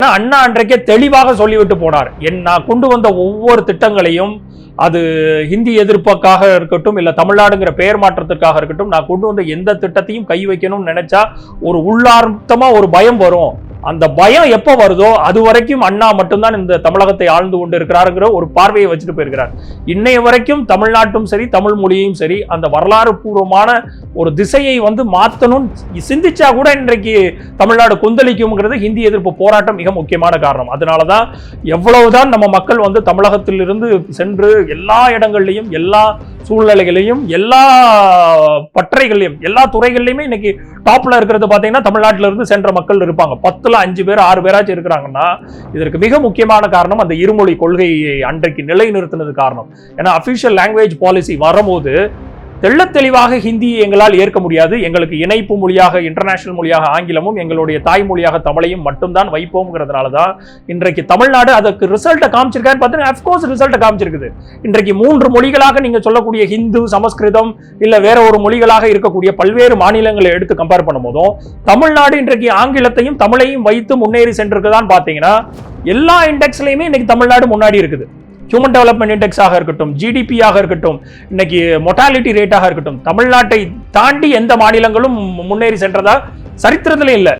அண்ணா அன்றைக்கே தெளிவாக சொல்லிவிட்டு போனார். நான் கொண்டு வந்த ஒவ்வொரு திட்டங்களையும், அது ஹிந்தி எதிர்ப்புக்காக இருக்கட்டும், இல்ல தமிழ்நாடுங்கிற பெயர் மாற்றத்திற்காக இருக்கட்டும், நான் கொண்டு வந்த எந்த திட்டத்தையும் கை வைக்கணும்னு நினைச்சா ஒரு உள்ளார்த்தமா ஒரு பயம் வரும். அந்த பயம் எப்ப வருதோ அது வரைக்கும் அண்ணா மட்டும்தான் இந்த தமிழகத்தை ஆழ்ந்து கொண்டு இருக்கிறாருங்கிற ஒரு பார்வையை வச்சுட்டு போயிருக்கிறார். இன்னைய வரைக்கும் தமிழ்நாட்டும் சரி, தமிழ் மொழியும் சரி, அந்த வரலாறு பூர்வமான ஒரு திசையை மாற்றணும் சிந்திச்சா கூட இன்றைக்கு தமிழ்நாடு கொந்தளிக்கும்ங்கிறது ஹிந்தி எதிர்ப்பு போராட்டம் மிக முக்கியமான காரணம். அதனாலதான் எவ்வளவுதான் நம்ம மக்கள் தமிழகத்திலிருந்து சென்று எல்லா இடங்கள்லையும், எல்லா சூழ்நிலைகளையும், எல்லா பற்றைகளையும், எல்லா துறைகள்லையுமே இன்னைக்கு டாப்ல இருக்கிறது பாத்தீங்கன்னா தமிழ்நாட்டில இருந்து சென்ற மக்கள் இருப்பாங்க. 10ல் 5 பேர் 6 பேராச்சும் இருக்கிறாங்கன்னா இதற்கு மிக முக்கியமான காரணம் அந்த இருமொழி கொள்கையை அன்றைக்கு நிலைநிறுத்தினது காரணம். ஏன்னா அபிஷியல் லாங்குவேஜ் பாலிசி வரும்போது தெள்ள தெளிவாக ஹிந்தி எங்களால் ஏற்க முடியாது, எங்களுக்கு இணைப்பு மொழியாக இன்டர்நேஷனல் மொழியாக ஆங்கிலமும் எங்களுடைய தாய்மொழியாக தமிழையும் மட்டும்தான் வைப்போம்ங்கிறதுனாலதான் இன்றைக்கு தமிழ்நாடு அதுக்கு ரிசல்ட்டை காமிச்சிருக்கான்னு பார்த்தீங்கன்னா அஃப்கோர்ஸ் ரிசல்ட்டை காமிச்சிருக்குது. இன்றைக்கு 3 மொழிகளாக நீங்க சொல்லக்கூடிய ஹிந்து, சமஸ்கிருதம் இல்ல வேற ஒரு மொழிகளாக இருக்கக்கூடிய பல்வேறு மாநிலங்களை எடுத்து கம்பேர் பண்ணும் போதும் தமிழ்நாடு இன்றைக்கு ஆங்கிலத்தையும் தமிழையும் வைத்து முன்னேறி சென்றிருக்குதான் பாத்தீங்கன்னா எல்லா இண்டெக்ஸ்லயுமே இன்னைக்கு தமிழ்நாடு முன்னாடி இருக்குது. ஹியூமன் டெவலப்மெண்ட் இண்டெக்ஸாக இருக்கட்டும், ஜிடிபியாக இருக்கட்டும், இன்னைக்கு மொர்டாலிட்டி ரேட்டாக இருக்கட்டும், தமிழ்நாட்டை தாண்டி எந்த மாநிலங்களும் முன்னேறி சென்றதா சரித்திரத்திலே இல்லை.